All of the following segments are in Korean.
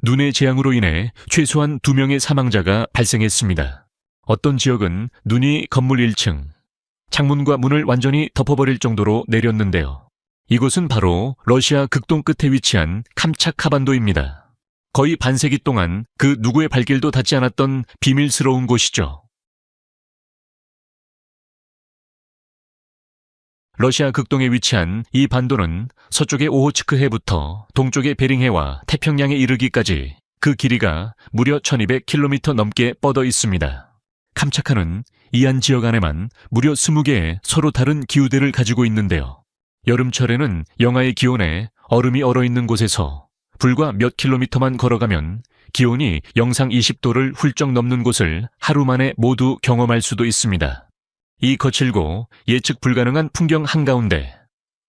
눈의 재앙으로 인해 최소한 2명의 사망자가 발생했습니다. 어떤 지역은 눈이 건물 1층, 창문과 문을 완전히 덮어버릴 정도로 내렸는데요. 이곳은 바로 러시아 극동 끝에 위치한 캄차카반도입니다. 거의 반세기 동안 그 누구의 발길도 닿지 않았던 비밀스러운 곳이죠. 러시아 극동에 위치한 이 반도는 서쪽의 오호츠크 해부터 동쪽의 베링해와 태평양에 이르기까지 그 길이가 무려 1200km 넘게 뻗어 있습니다. 캄차카는 이안 지역 안에만 무려 20개의 서로 다른 기후대를 가지고 있는데요. 여름철에는 영하의 기온에 얼음이 얼어있는 곳에서 불과 몇 킬로미터만 걸어가면 기온이 영상 20도를 훌쩍 넘는 곳을 하루 만에 모두 경험할 수도 있습니다. 이 거칠고 예측 불가능한 풍경 한가운데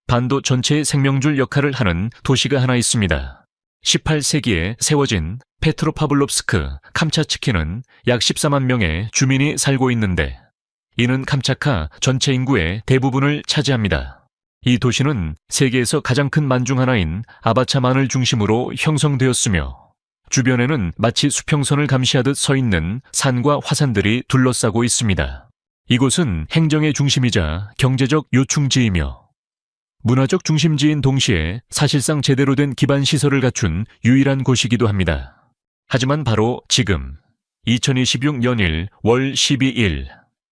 반도 전체의 생명줄 역할을 하는 도시가 하나 있습니다. 18세기에 세워진 페트로파블롭스크 캄차츠키는 약 14만 명의 주민이 살고 있는데 이는 캄차카 전체 인구의 대부분을 차지합니다. 이 도시는 세계에서 가장 큰 만 중 하나인 아바차만을 중심으로 형성되었으며 주변에는 마치 수평선을 감시하듯 서 있는 산과 화산들이 둘러싸고 있습니다. 이곳은 행정의 중심이자 경제적 요충지이며 문화적 중심지인 동시에 사실상 제대로 된 기반 시설을 갖춘 유일한 곳이기도 합니다. 하지만 바로 지금 2026년일 월 12일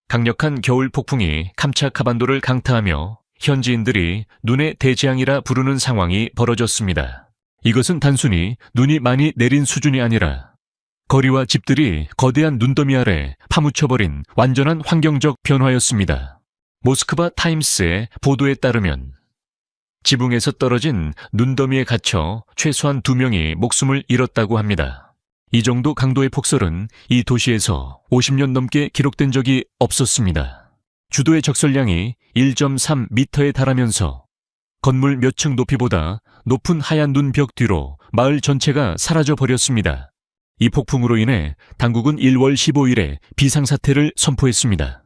강력한 겨울 폭풍이 캄차카반도를 강타하며 현지인들이 눈의 대재앙이라 부르는 상황이 벌어졌습니다. 이것은 단순히 눈이 많이 내린 수준이 아니라 거리와 집들이 거대한 눈더미 아래 파묻혀버린 완전한 환경적 변화였습니다. 모스크바 타임스의 보도에 따르면 지붕에서 떨어진 눈더미에 갇혀 최소한 2명이 목숨을 잃었다고 합니다. 이 정도 강도의 폭설은 이 도시에서 50년 넘게 기록된 적이 없었습니다. 주도의 적설량이 1.3m에 달하면서 건물 몇 층 높이보다 높은 하얀 눈 벽 뒤로 마을 전체가 사라져 버렸습니다. 이 폭풍으로 인해 당국은 1월 15일에 비상사태를 선포했습니다.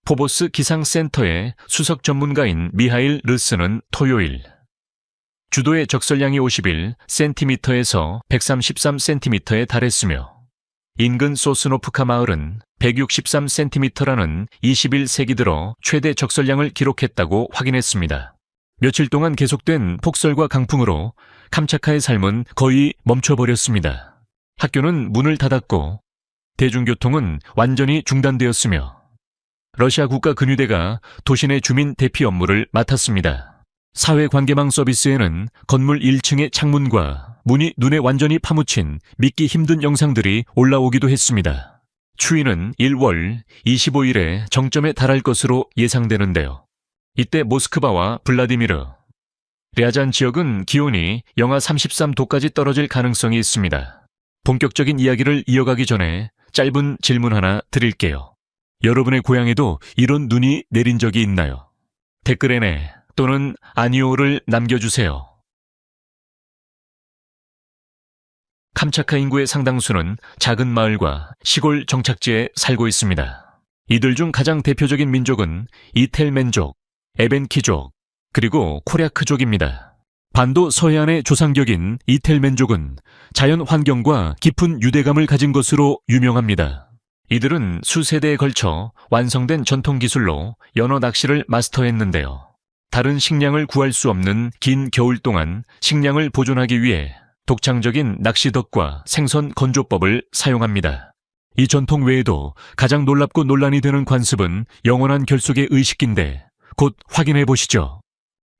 포보스 기상센터의 수석 전문가인 미하일 르스는 토요일 주도의 적설량이 51cm에서 133cm에 달했으며 인근 소스노프카 마을은 163cm라는 21세기 들어 최대 적설량을 기록했다고 확인했습니다. 며칠 동안 계속된 폭설과 강풍으로 캄차카의 삶은 거의 멈춰버렸습니다. 학교는 문을 닫았고 대중교통은 완전히 중단되었으며 러시아 국가근위대가 도시 내 주민 대피 업무를 맡았습니다. 사회관계망 서비스에는 건물 1층의 창문과 문이 눈에 완전히 파묻힌 믿기 힘든 영상들이 올라오기도 했습니다. 추위는 1월 25일에 정점에 달할 것으로 예상되는데요. 이때 모스크바와 블라디미르, 랴잔 지역은 기온이 영하 33도까지 떨어질 가능성이 있습니다. 본격적인 이야기를 이어가기 전에 짧은 질문 하나 드릴게요. 여러분의 고향에도 이런 눈이 내린 적이 있나요? 댓글에 네 또는 아니오를 남겨주세요. 캄차카 인구의 상당수는 작은 마을과 시골 정착지에 살고 있습니다. 이들 중 가장 대표적인 민족은 이텔멘족, 에벤키족, 그리고 코랴크족입니다. 반도 서해안의 조상격인 이텔멘족은 자연 환경과 깊은 유대감을 가진 것으로 유명합니다. 이들은 수세대에 걸쳐 완성된 전통 기술로 연어 낚시를 마스터했는데요. 다른 식량을 구할 수 없는 긴 겨울 동안 식량을 보존하기 위해 독창적인 낚시덕과 생선 건조법을 사용합니다. 이 전통 외에도 가장 놀랍고 논란이 되는 관습은 영원한 결속의 의식인데 곧 확인해 보시죠.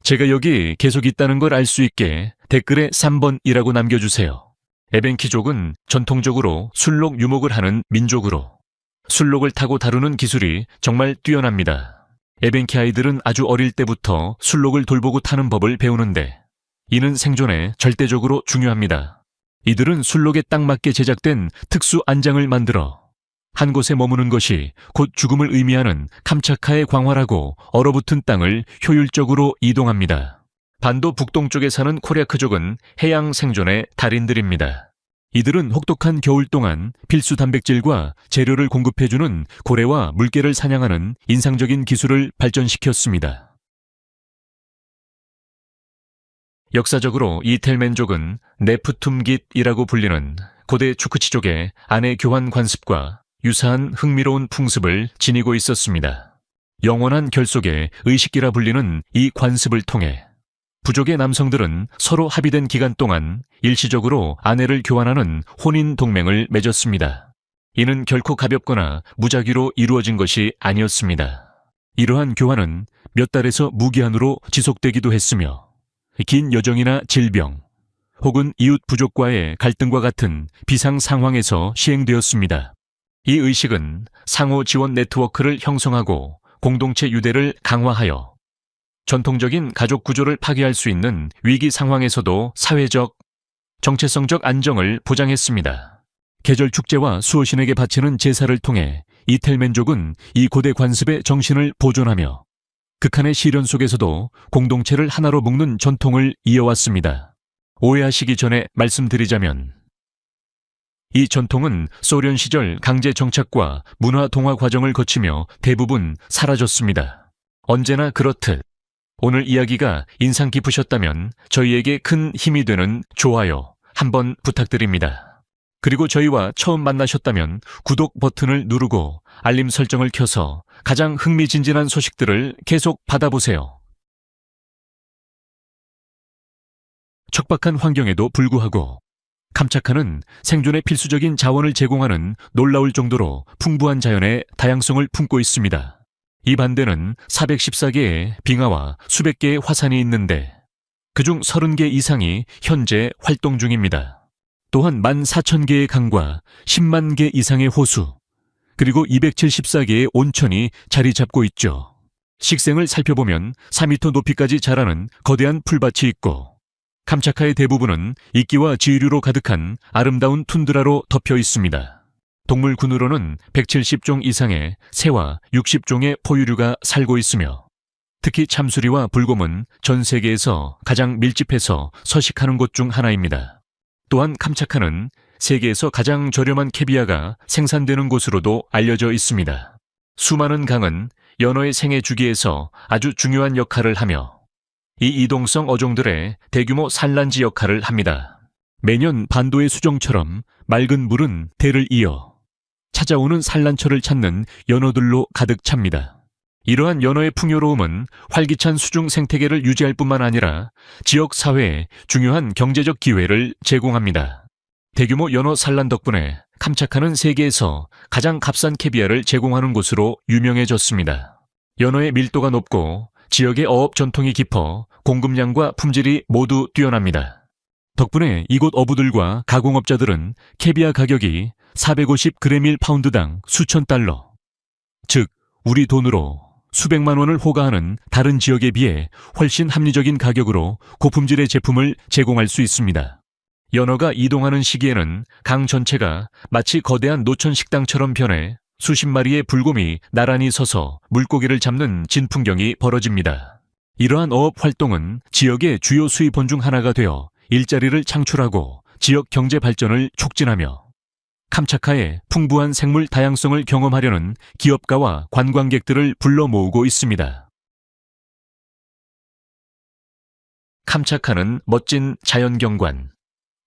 제가 여기 계속 있다는 걸 알 수 있게 댓글에 3번이라고 남겨주세요. 에벤키족은 전통적으로 술록 유목을 하는 민족으로 술록을 타고 다루는 기술이 정말 뛰어납니다. 에벤키 아이들은 아주 어릴 때부터 술록을 돌보고 타는 법을 배우는데 이는 생존에 절대적으로 중요합니다. 이들은 술록에 딱 맞게 제작된 특수 안장을 만들어 한 곳에 머무는 것이 곧 죽음을 의미하는 캄차카의 광활하고 얼어붙은 땅을 효율적으로 이동합니다. 반도 북동쪽에 사는 코랴크족은 해양 생존의 달인들입니다. 이들은 혹독한 겨울 동안 필수 단백질과 재료를 공급해주는 고래와 물개를 사냥하는 인상적인 기술을 발전시켰습니다. 역사적으로 이텔멘족은 네프툼깃이라고 불리는 고대 추크치족의 아내 교환 관습과 유사한 흥미로운 풍습을 지니고 있었습니다. 영원한 결속의 의식기라 불리는 이 관습을 통해 부족의 남성들은 서로 합의된 기간 동안 일시적으로 아내를 교환하는 혼인 동맹을 맺었습니다. 이는 결코 가볍거나 무작위로 이루어진 것이 아니었습니다. 이러한 교환은 몇 달에서 무기한으로 지속되기도 했으며 긴 여정이나 질병 혹은 이웃 부족과의 갈등과 같은 비상 상황에서 시행되었습니다. 이 의식은 상호 지원 네트워크를 형성하고 공동체 유대를 강화하여 전통적인 가족 구조를 파괴할 수 있는 위기 상황에서도 사회적, 정체성적 안정을 보장했습니다. 계절 축제와 수호신에게 바치는 제사를 통해 이텔멘족은 이 고대 관습의 정신을 보존하며 극한의 시련 속에서도 공동체를 하나로 묶는 전통을 이어왔습니다. 오해하시기 전에 말씀드리자면 이 전통은 소련 시절 강제 정착과 문화 동화 과정을 거치며 대부분 사라졌습니다. 언제나 그렇듯 오늘 이야기가 인상 깊으셨다면 저희에게 큰 힘이 되는 좋아요 한번 부탁드립니다. 그리고 저희와 처음 만나셨다면 구독 버튼을 누르고 알림 설정을 켜서 가장 흥미진진한 소식들을 계속 받아보세요. 척박한 환경에도 불구하고 캄차카는 생존에 필수적인 자원을 제공하는 놀라울 정도로 풍부한 자연의 다양성을 품고 있습니다. 이 반대는 414개의 빙하와 수백 개의 화산이 있는데 그중 30개 이상이 현재 활동 중입니다. 또한 14,000개의 강과 10만 개 이상의 호수, 그리고 274개의 온천이 자리 잡고 있죠. 식생을 살펴보면 4m 높이까지 자라는 거대한 풀밭이 있고 캄차카의 대부분은 이끼와 지류로 가득한 아름다운 툰드라로 덮여 있습니다. 동물군으로는 170종 이상의 새와 60종의 포유류가 살고 있으며 특히 참수리와 불곰은 전 세계에서 가장 밀집해서 서식하는 곳 중 하나입니다. 또한 캄차카는 세계에서 가장 저렴한 캐비아가 생산되는 곳으로도 알려져 있습니다. 수많은 강은 연어의 생애 주기에서 아주 중요한 역할을 하며 이 이동성 어종들의 대규모 산란지 역할을 합니다. 매년 반도의 수정처럼 맑은 물은 대를 이어 찾아오는 산란처를 찾는 연어들로 가득 찹니다. 이러한 연어의 풍요로움은 활기찬 수중 생태계를 유지할 뿐만 아니라 지역 사회에 중요한 경제적 기회를 제공합니다. 대규모 연어 산란 덕분에 캄차카는 세계에서 가장 값싼 캐비아를 제공하는 곳으로 유명해졌습니다. 연어의 밀도가 높고 지역의 어업 전통이 깊어 공급량과 품질이 모두 뛰어납니다. 덕분에 이곳 어부들과 가공업자들은 캐비아 가격이 450g 1파운드당 수천 달러, 즉 우리 돈으로 수백만 원을 호가하는 다른 지역에 비해 훨씬 합리적인 가격으로 고품질의 제품을 제공할 수 있습니다. 연어가 이동하는 시기에는 강 전체가 마치 거대한 노천 식당처럼 변해 수십 마리의 불곰이 나란히 서서 물고기를 잡는 진풍경이 벌어집니다. 이러한 어업 활동은 지역의 주요 수입원 중 하나가 되어 일자리를 창출하고 지역 경제 발전을 촉진하며 캄차카의 풍부한 생물 다양성을 경험하려는 기업가와 관광객들을 불러 모으고 있습니다. 캄차카는 멋진 자연경관,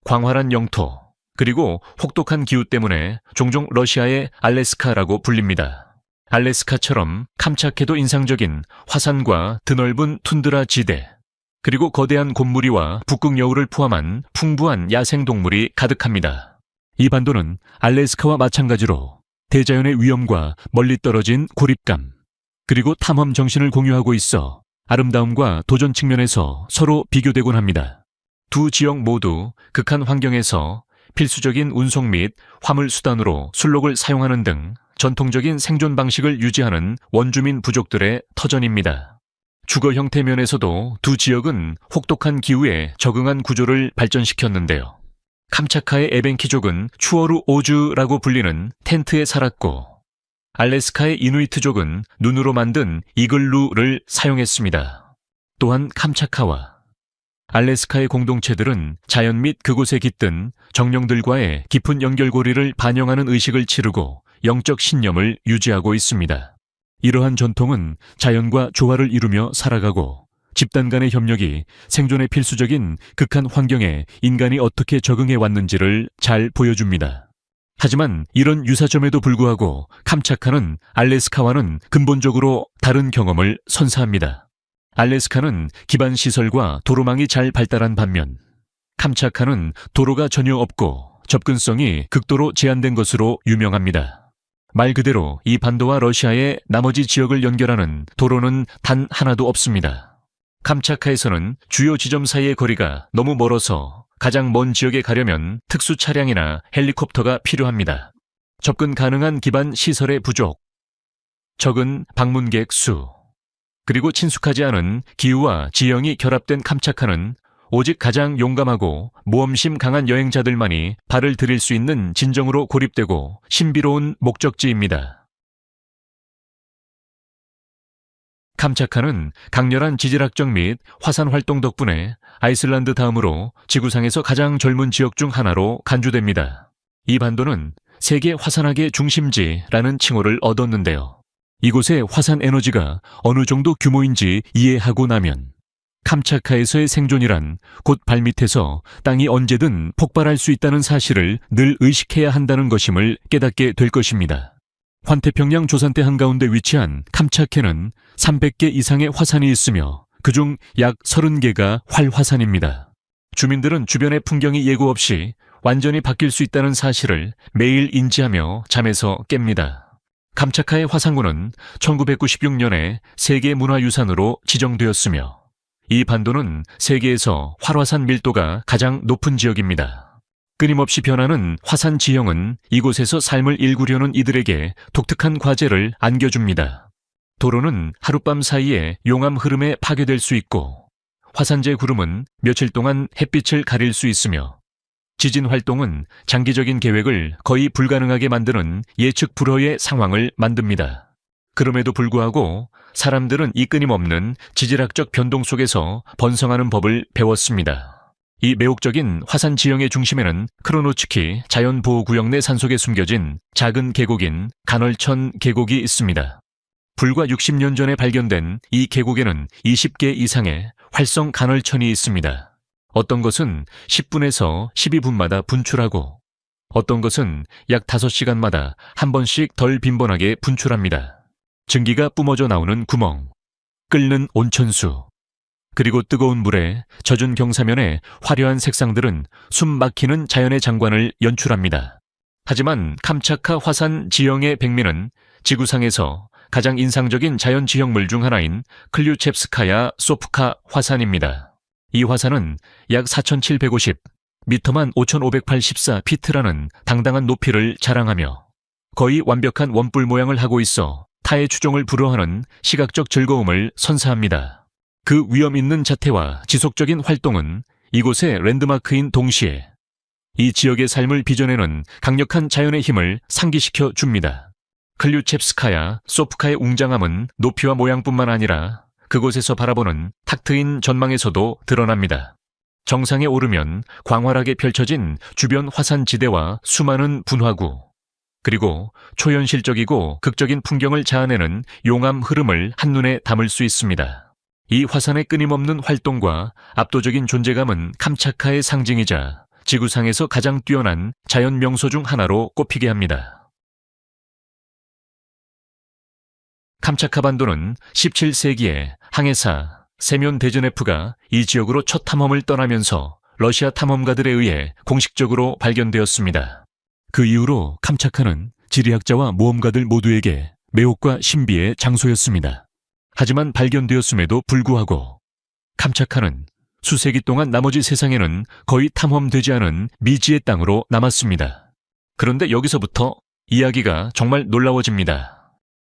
광활한 영토, 그리고 혹독한 기후 때문에 종종 러시아의 알래스카라고 불립니다. 알래스카처럼 캄차카도 인상적인 화산과 드넓은 툰드라 지대, 그리고 거대한 곰무리와 북극 여우를 포함한 풍부한 야생동물이 가득합니다. 이 반도는 알래스카와 마찬가지로 대자연의 위험과 멀리 떨어진 고립감, 그리고 탐험 정신을 공유하고 있어 아름다움과 도전 측면에서 서로 비교되곤 합니다. 두 지역 모두 극한 환경에서 필수적인 운송 및 화물 수단으로 순록을 사용하는 등 전통적인 생존 방식을 유지하는 원주민 부족들의 터전입니다. 주거 형태 면에서도 두 지역은 혹독한 기후에 적응한 구조를 발전시켰는데요. 캄차카의 에벤키족은 추어루 오즈라고 불리는 텐트에 살았고 알래스카의 이누이트족은 눈으로 만든 이글루를 사용했습니다. 또한 캄차카와 알래스카의 공동체들은 자연 및 그곳에 깃든 정령들과의 깊은 연결고리를 반영하는 의식을 치르고 영적 신념을 유지하고 있습니다. 이러한 전통은 자연과 조화를 이루며 살아가고 집단 간의 협력이 생존에 필수적인 극한 환경에 인간이 어떻게 적응해 왔는지를 잘 보여줍니다. 하지만 이런 유사점에도 불구하고 캄차카는 알래스카와는 근본적으로 다른 경험을 선사합니다. 알래스카는 기반 시설과 도로망이 잘 발달한 반면 캄차카는 도로가 전혀 없고 접근성이 극도로 제한된 것으로 유명합니다. 말 그대로 이 반도와 러시아의 나머지 지역을 연결하는 도로는 단 하나도 없습니다. 캄차카에서는 주요 지점 사이의 거리가 너무 멀어서 가장 먼 지역에 가려면 특수 차량이나 헬리콥터가 필요합니다. 접근 가능한 기반 시설의 부족, 적은 방문객 수, 그리고 친숙하지 않은 기후와 지형이 결합된 캄차카는 오직 가장 용감하고 모험심 강한 여행자들만이 발을 들일 수 있는 진정으로 고립되고 신비로운 목적지입니다. 캄차카는 강렬한 지질학적 및 화산 활동 덕분에 아이슬란드 다음으로 지구상에서 가장 젊은 지역 중 하나로 간주됩니다. 이 반도는 세계 화산학의 중심지라는 칭호를 얻었는데요. 이곳의 화산 에너지가 어느 정도 규모인지 이해하고 나면 캄차카에서의 생존이란 곧 발밑에서 땅이 언제든 폭발할 수 있다는 사실을 늘 의식해야 한다는 것임을 깨닫게 될 것입니다. 환태평양 조산대 한가운데 위치한 캄차케는 300개 이상의 화산이 있으며 그중 약 30개가 활화산입니다. 주민들은 주변의 풍경이 예고 없이 완전히 바뀔 수 있다는 사실을 매일 인지하며 잠에서 깹니다. 캄차카의 화산구는 1996년에 세계문화유산으로 지정되었으며 이 반도는 세계에서 활화산 밀도가 가장 높은 지역입니다. 끊임없이 변하는 화산 지형은 이곳에서 삶을 일구려는 이들에게 독특한 과제를 안겨줍니다. 도로는 하룻밤 사이에 용암 흐름에 파괴될 수 있고 화산재 구름은 며칠 동안 햇빛을 가릴 수 있으며 지진 활동은 장기적인 계획을 거의 불가능하게 만드는 예측 불허의 상황을 만듭니다. 그럼에도 불구하고 사람들은 이 끊임없는 지질학적 변동 속에서 번성하는 법을 배웠습니다. 이 매혹적인 화산 지형의 중심에는 크로노츠키 자연보호구역 내 산속에 숨겨진 작은 계곡인 간헐천 계곡이 있습니다. 불과 60년 전에 발견된 이 계곡에는 20개 이상의 활성 간헐천이 있습니다. 어떤 것은 10분에서 12분마다 분출하고 어떤 것은 약 5시간마다 한 번씩 덜 빈번하게 분출합니다. 증기가 뿜어져 나오는 구멍, 끓는 온천수, 그리고 뜨거운 물에 젖은 경사면의 화려한 색상들은 숨 막히는 자연의 장관을 연출합니다. 하지만 캄차카 화산 지형의 백미는 지구상에서 가장 인상적인 자연 지형물 중 하나인 클류첵스카야 소프카 화산입니다. 이 화산은 약 4,750, 미터만 5,584피트라는 당당한 높이를 자랑하며 거의 완벽한 원뿔 모양을 하고 있어 타의 추종을 불허하는 시각적 즐거움을 선사합니다. 그 위험 있는 자태와 지속적인 활동은 이곳의 랜드마크인 동시에 이 지역의 삶을 빚어내는 강력한 자연의 힘을 상기시켜 줍니다. 클류첵스카야 소프카의 웅장함은 높이와 모양뿐만 아니라 그곳에서 바라보는 탁 트인 전망에서도 드러납니다. 정상에 오르면 광활하게 펼쳐진 주변 화산지대와 수많은 분화구, 그리고 초현실적이고 극적인 풍경을 자아내는 용암 흐름을 한눈에 담을 수 있습니다. 이 화산의 끊임없는 활동과 압도적인 존재감은 캄차카의 상징이자 지구상에서 가장 뛰어난 자연 명소 중 하나로 꼽히게 합니다. 캄차카 반도는 17세기에 항해사 세면 데즈네프가 이 지역으로 첫 탐험을 떠나면서 러시아 탐험가들에 의해 공식적으로 발견되었습니다. 그 이후로 캄차카는 지리학자와 모험가들 모두에게 매혹과 신비의 장소였습니다. 하지만 발견되었음에도 불구하고 캄차카는 수세기 동안 나머지 세상에는 거의 탐험되지 않은 미지의 땅으로 남았습니다. 그런데 여기서부터 이야기가 정말 놀라워집니다.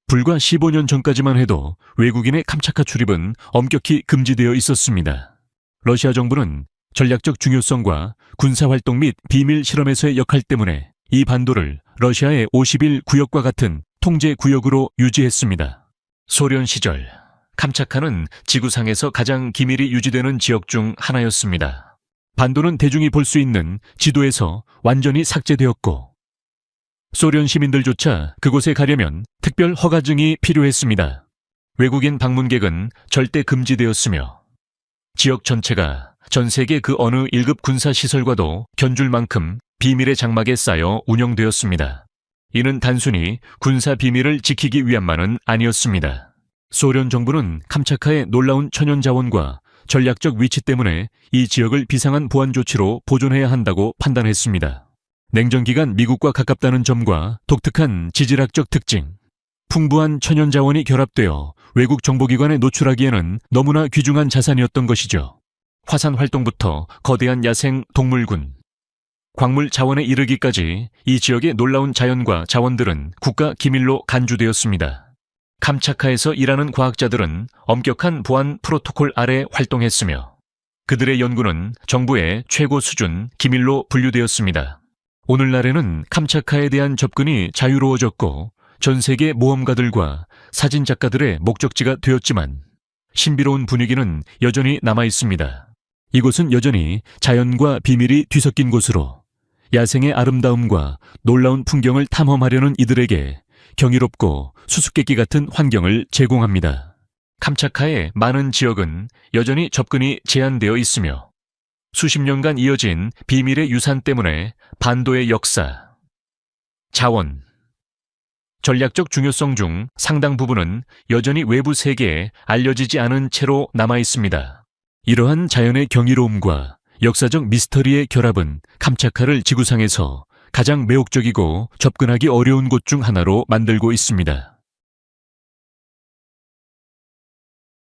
불과 15년 전까지만 해도 외국인의 캄차카 출입은 엄격히 금지되어 있었습니다. 러시아 정부는 전략적 중요성과 군사활동 및 비밀 실험에서의 역할 때문에 이 반도를 러시아의 50일 구역과 같은 통제 구역으로 유지했습니다. 소련 시절 캄차카는 지구상에서 가장 기밀이 유지되는 지역 중 하나였습니다. 반도는 대중이 볼 수 있는 지도에서 완전히 삭제되었고 소련 시민들조차 그곳에 가려면 특별 허가증이 필요했습니다. 외국인 방문객은 절대 금지되었으며 지역 전체가 전 세계 그 어느 1급 군사시설과도 견줄 만큼 비밀의 장막에 쌓여 운영되었습니다. 이는 단순히 군사 비밀을 지키기 위함만은 아니었습니다. 소련 정부는 캄차카의 놀라운 천연 자원과 전략적 위치 때문에 이 지역을 비상한 보안 조치로 보존해야 한다고 판단했습니다. 냉전 기간 미국과 가깝다는 점과 독특한 지질학적 특징, 풍부한 천연 자원이 결합되어 외국 정보기관에 노출하기에는 너무나 귀중한 자산이었던 것이죠. 화산 활동부터 거대한 야생 동물군, 광물 자원에 이르기까지 이 지역의 놀라운 자연과 자원들은 국가 기밀로 간주되었습니다. 캄차카에서 일하는 과학자들은 엄격한 보안 프로토콜 아래 활동했으며 그들의 연구는 정부의 최고 수준 기밀로 분류되었습니다. 오늘날에는 캄차카에 대한 접근이 자유로워졌고 전 세계 모험가들과 사진작가들의 목적지가 되었지만 신비로운 분위기는 여전히 남아 있습니다. 이곳은 여전히 자연과 비밀이 뒤섞인 곳으로 야생의 아름다움과 놀라운 풍경을 탐험하려는 이들에게 경이롭고 수수께끼 같은 환경을 제공합니다. 캄차카의 많은 지역은 여전히 접근이 제한되어 있으며 수십 년간 이어진 비밀의 유산 때문에 반도의 역사, 자원, 전략적 중요성 중 상당 부분은 여전히 외부 세계에 알려지지 않은 채로 남아 있습니다. 이러한 자연의 경이로움과 역사적 미스터리의 결합은 캄차카를 지구상에서 가장 매혹적이고 접근하기 어려운 곳 중 하나로 만들고 있습니다.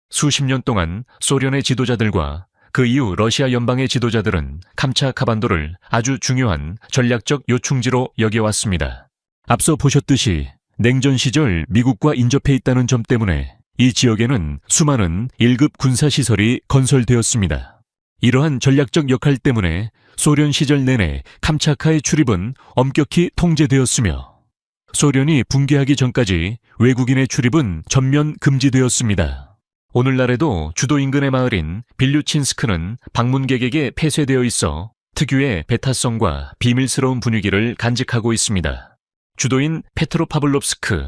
수십 년 동안 소련의 지도자들과 그 이후 러시아 연방의 지도자들은 캄차카 반도를 아주 중요한 전략적 요충지로 여겨왔습니다. 앞서 보셨듯이 냉전 시절 미국과 인접해 있다는 점 때문에 이 지역에는 수많은 1급 군사시설이 건설되었습니다. 이러한 전략적 역할 때문에 소련 시절 내내 캄차카의 출입은 엄격히 통제되었으며 소련이 붕괴하기 전까지 외국인의 출입은 전면 금지되었습니다. 오늘날에도 주도 인근의 마을인 빌류친스크는 방문객에게 폐쇄되어 있어 특유의 배타성과 비밀스러운 분위기를 간직하고 있습니다. 주도인 페트로파블롭스크,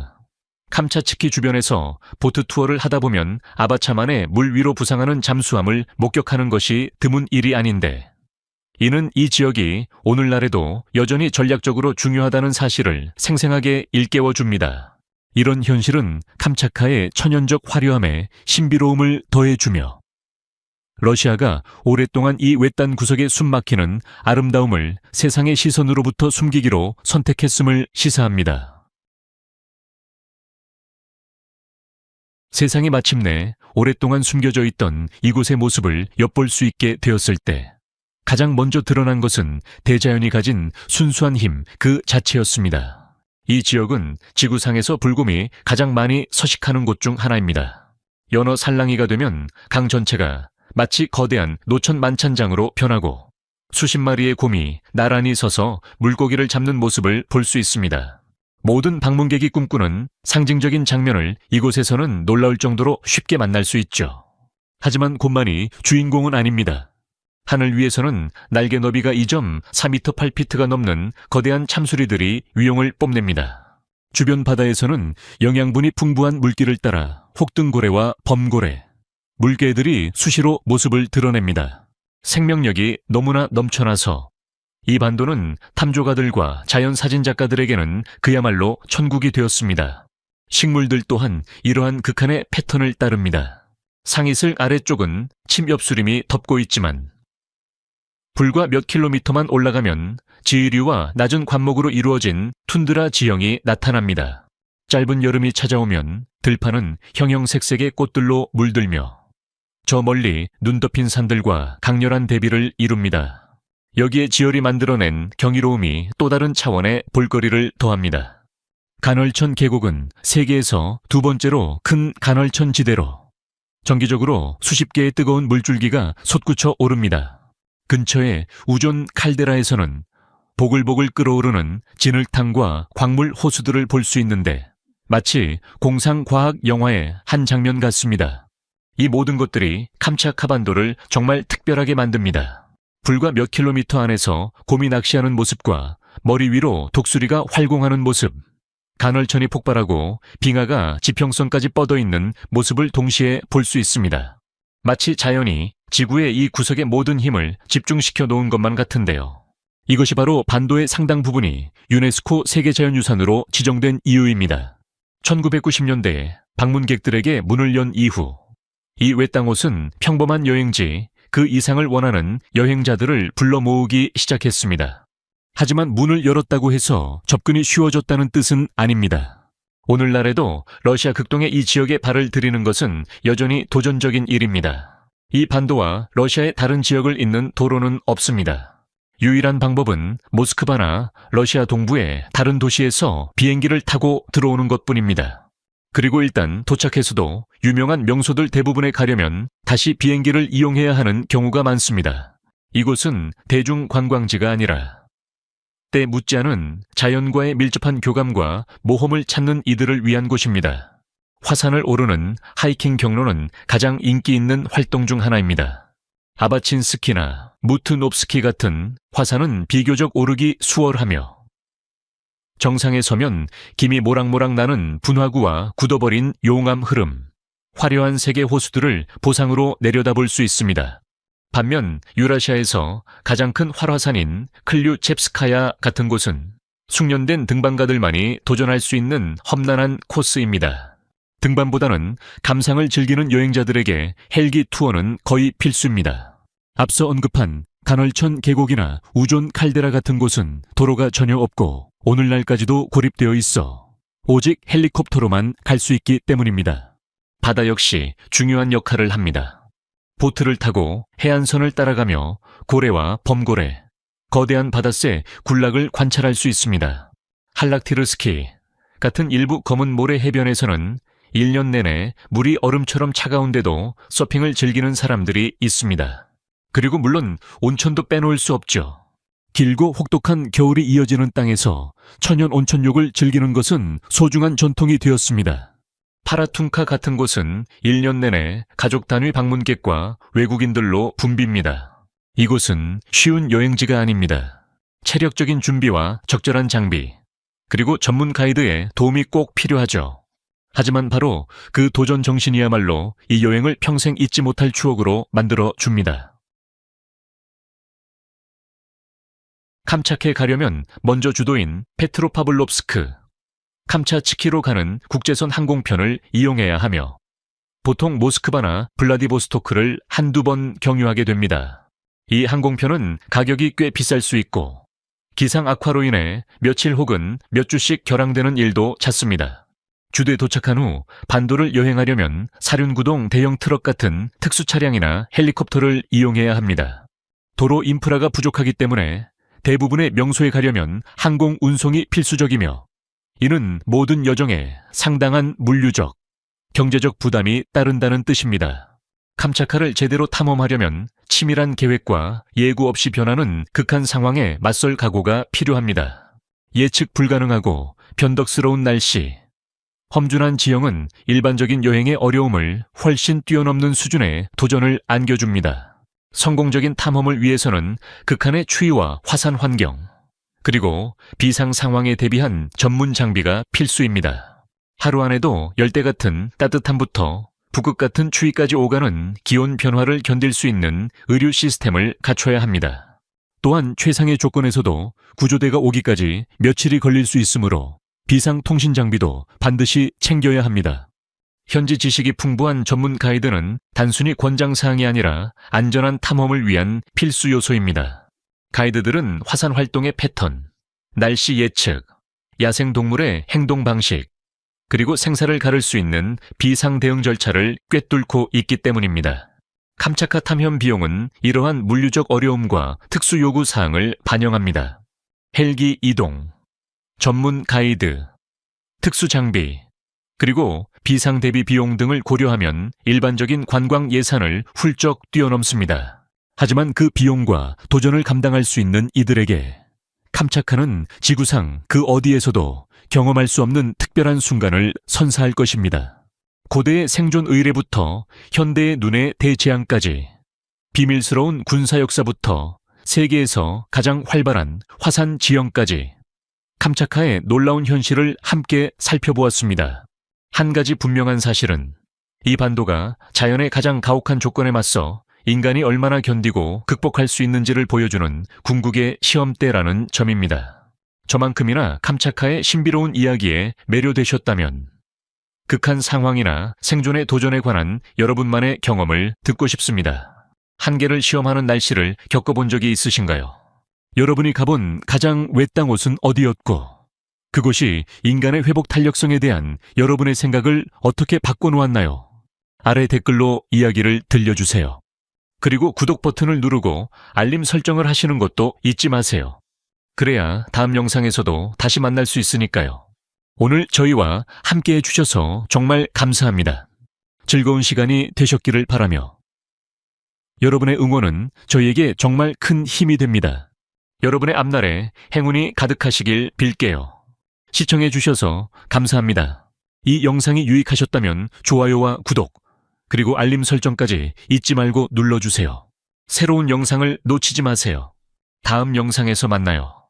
캄차츠키 주변에서 보트 투어를 하다 보면 아바차만의 물 위로 부상하는 잠수함을 목격하는 것이 드문 일이 아닌데 이는 이 지역이 오늘날에도 여전히 전략적으로 중요하다는 사실을 생생하게 일깨워줍니다. 이런 현실은 캄차카의 천연적 화려함에 신비로움을 더해주며 러시아가 오랫동안 이 외딴 구석에 숨막히는 아름다움을 세상의 시선으로부터 숨기기로 선택했음을 시사합니다. 세상이 마침내 오랫동안 숨겨져 있던 이곳의 모습을 엿볼 수 있게 되었을 때 가장 먼저 드러난 것은 대자연이 가진 순수한 힘 그 자체였습니다. 이 지역은 지구상에서 불곰이 가장 많이 서식하는 곳 중 하나입니다. 연어 살랑이가 되면 강 전체가 마치 거대한 노천 만찬장으로 변하고 수십 마리의 곰이 나란히 서서 물고기를 잡는 모습을 볼 수 있습니다. 모든 방문객이 꿈꾸는 상징적인 장면을 이곳에서는 놀라울 정도로 쉽게 만날 수 있죠. 하지만 곰만이 주인공은 아닙니다. 하늘 위에서는 날개 너비가 2.4m 8피트가 넘는 거대한 참수리들이 위용을 뽐냅니다. 주변 바다에서는 영양분이 풍부한 물길을 따라 혹등고래와 범고래, 물개들이 수시로 모습을 드러냅니다. 생명력이 너무나 넘쳐나서 이 반도는 탐조가들과 자연 사진작가들에게는 그야말로 천국이 되었습니다. 식물들 또한 이러한 극한의 패턴을 따릅니다. 상이슬 아래쪽은 침엽수림이 덮고 있지만 불과 몇 킬로미터만 올라가면 지류와 낮은 관목으로 이루어진 툰드라 지형이 나타납니다. 짧은 여름이 찾아오면 들판은 형형색색의 꽃들로 물들며 저 멀리 눈 덮인 산들과 강렬한 대비를 이룹니다. 여기에 지열이 만들어낸 경이로움이 또 다른 차원의 볼거리를 더합니다. 간헐천 계곡은 세계에서 두 번째로 큰 간헐천 지대로 정기적으로 수십 개의 뜨거운 물줄기가 솟구쳐 오릅니다. 근처의 우존 칼데라에서는 보글보글 끓어오르는 진흙탕과 광물 호수들을 볼 수 있는데 마치 공상과학 영화의 한 장면 같습니다. 이 모든 것들이 캄차카 반도를 정말 특별하게 만듭니다. 불과 몇 킬로미터 안에서 곰이 낚시하는 모습과 머리 위로 독수리가 활공하는 모습, 간헐천이 폭발하고 빙하가 지평선까지 뻗어 있는 모습을 동시에 볼 수 있습니다. 마치 자연이 지구의 이 구석의 모든 힘을 집중시켜 놓은 것만 같은데요. 이것이 바로 반도의 상당 부분이 유네스코 세계자연유산으로 지정된 이유입니다. 1990년대에 방문객들에게 문을 연 이후 이 외딴 곳은 평범한 여행지 그 이상을 원하는 여행자들을 불러 모으기 시작했습니다. 하지만 문을 열었다고 해서 접근이 쉬워졌다는 뜻은 아닙니다. 오늘날에도 러시아 극동의 이 지역에 발을 들이는 것은 여전히 도전적인 일입니다. 이 반도와 러시아의 다른 지역을 잇는 도로는 없습니다. 유일한 방법은 모스크바나 러시아 동부의 다른 도시에서 비행기를 타고 들어오는 것뿐입니다. 그리고 일단 도착해서도 유명한 명소들 대부분에 가려면 다시 비행기를 이용해야 하는 경우가 많습니다. 이곳은 대중 관광지가 아니라 때 묻지 않은 자연과의 밀접한 교감과 모험을 찾는 이들을 위한 곳입니다. 화산을 오르는 하이킹 경로는 가장 인기 있는 활동 중 하나입니다. 아바친스키나 무트노프스키 같은 화산은 비교적 오르기 수월하며 정상에 서면 김이 모락모락 나는 분화구와 굳어버린 용암 흐름, 화려한 세계 호수들을 보상으로 내려다볼 수 있습니다. 반면 유라시아에서 가장 큰 활화산인 클류첵스카야 같은 곳은 숙련된 등반가들만이 도전할 수 있는 험난한 코스입니다. 등반보다는 감상을 즐기는 여행자들에게 헬기 투어는 거의 필수입니다. 앞서 언급한 간헐천 계곡이나 우존 칼데라 같은 곳은 도로가 전혀 없고 오늘날까지도 고립되어 있어 오직 헬리콥터로만 갈 수 있기 때문입니다. 바다 역시 중요한 역할을 합니다. 보트를 타고 해안선을 따라가며 고래와 범고래, 거대한 바다새 군락을 관찰할 수 있습니다. 할락티르스키 같은 일부 검은 모래 해변에서는 1년 내내 물이 얼음처럼 차가운데도 서핑을 즐기는 사람들이 있습니다. 그리고 물론 온천도 빼놓을 수 없죠. 길고 혹독한 겨울이 이어지는 땅에서 천연 온천욕을 즐기는 것은 소중한 전통이 되었습니다. 파라퉁카 같은 곳은 1년 내내 가족 단위 방문객과 외국인들로 붐빕니다. 이곳은 쉬운 여행지가 아닙니다. 체력적인 준비와 적절한 장비, 그리고 전문 가이드의 도움이 꼭 필요하죠. 하지만 바로 그 도전 정신이야말로 이 여행을 평생 잊지 못할 추억으로 만들어 줍니다. 캄차크에 가려면 먼저 주도인 페트로파블롭스크, 캄차츠키로 가는 국제선 항공편을 이용해야 하며 보통 모스크바나 블라디보스토크를 한두 번 경유하게 됩니다. 이 항공편은 가격이 꽤 비쌀 수 있고 기상 악화로 인해 며칠 혹은 몇 주씩 결항되는 일도 잦습니다. 주도에 도착한 후 반도를 여행하려면 사륜구동 대형 트럭 같은 특수 차량이나 헬리콥터를 이용해야 합니다. 도로 인프라가 부족하기 때문에 대부분의 명소에 가려면 항공 운송이 필수적이며 이는 모든 여정에 상당한 물류적, 경제적 부담이 따른다는 뜻입니다. 캄차카를 제대로 탐험하려면 치밀한 계획과 예고 없이 변하는 극한 상황에 맞설 각오가 필요합니다. 예측 불가능하고 변덕스러운 날씨, 험준한 지형은 일반적인 여행의 어려움을 훨씬 뛰어넘는 수준의 도전을 안겨줍니다. 성공적인 탐험을 위해서는 극한의 추위와 화산 환경, 그리고 비상 상황에 대비한 전문 장비가 필수입니다. 하루 안에도 열대 같은 따뜻함부터 북극 같은 추위까지 오가는 기온 변화를 견딜 수 있는 의료 시스템을 갖춰야 합니다. 또한 최상의 조건에서도 구조대가 오기까지 며칠이 걸릴 수 있으므로 비상 통신 장비도 반드시 챙겨야 합니다. 현지 지식이 풍부한 전문 가이드는 단순히 권장사항이 아니라 안전한 탐험을 위한 필수 요소입니다. 가이드들은 화산 활동의 패턴, 날씨 예측, 야생동물의 행동 방식, 그리고 생사를 가를 수 있는 비상 대응 절차를 꿰뚫고 있기 때문입니다. 캄차카 탐험 비용은 이러한 물류적 어려움과 특수 요구 사항을 반영합니다. 헬기 이동, 전문 가이드, 특수 장비, 그리고 비상 대비 비용 등을 고려하면 일반적인 관광 예산을 훌쩍 뛰어넘습니다. 하지만 그 비용과 도전을 감당할 수 있는 이들에게 캄차카는 지구상 그 어디에서도 경험할 수 없는 특별한 순간을 선사할 것입니다. 고대의 생존 의례부터 현대의 눈의 대재앙까지, 비밀스러운 군사 역사부터 세계에서 가장 활발한 화산 지형까지 캄차카의 놀라운 현실을 함께 살펴보았습니다. 한 가지 분명한 사실은 이 반도가 자연의 가장 가혹한 조건에 맞서 인간이 얼마나 견디고 극복할 수 있는지를 보여주는 궁극의 시험대라는 점입니다. 저만큼이나 캄차카의 신비로운 이야기에 매료되셨다면 극한 상황이나 생존의 도전에 관한 여러분만의 경험을 듣고 싶습니다. 한계를 시험하는 날씨를 겪어본 적이 있으신가요? 여러분이 가본 가장 외딴 곳은 어디였고, 그곳이 인간의 회복 탄력성에 대한 여러분의 생각을 어떻게 바꿔놓았나요? 아래 댓글로 이야기를 들려주세요. 그리고 구독 버튼을 누르고 알림 설정을 하시는 것도 잊지 마세요. 그래야 다음 영상에서도 다시 만날 수 있으니까요. 오늘 저희와 함께 해주셔서 정말 감사합니다. 즐거운 시간이 되셨기를 바라며 여러분의 응원은 저희에게 정말 큰 힘이 됩니다. 여러분의 앞날에 행운이 가득하시길 빌게요. 시청해주셔서 감사합니다. 이 영상이 유익하셨다면 좋아요와 구독, 그리고 알림 설정까지 잊지 말고 눌러주세요. 새로운 영상을 놓치지 마세요. 다음 영상에서 만나요.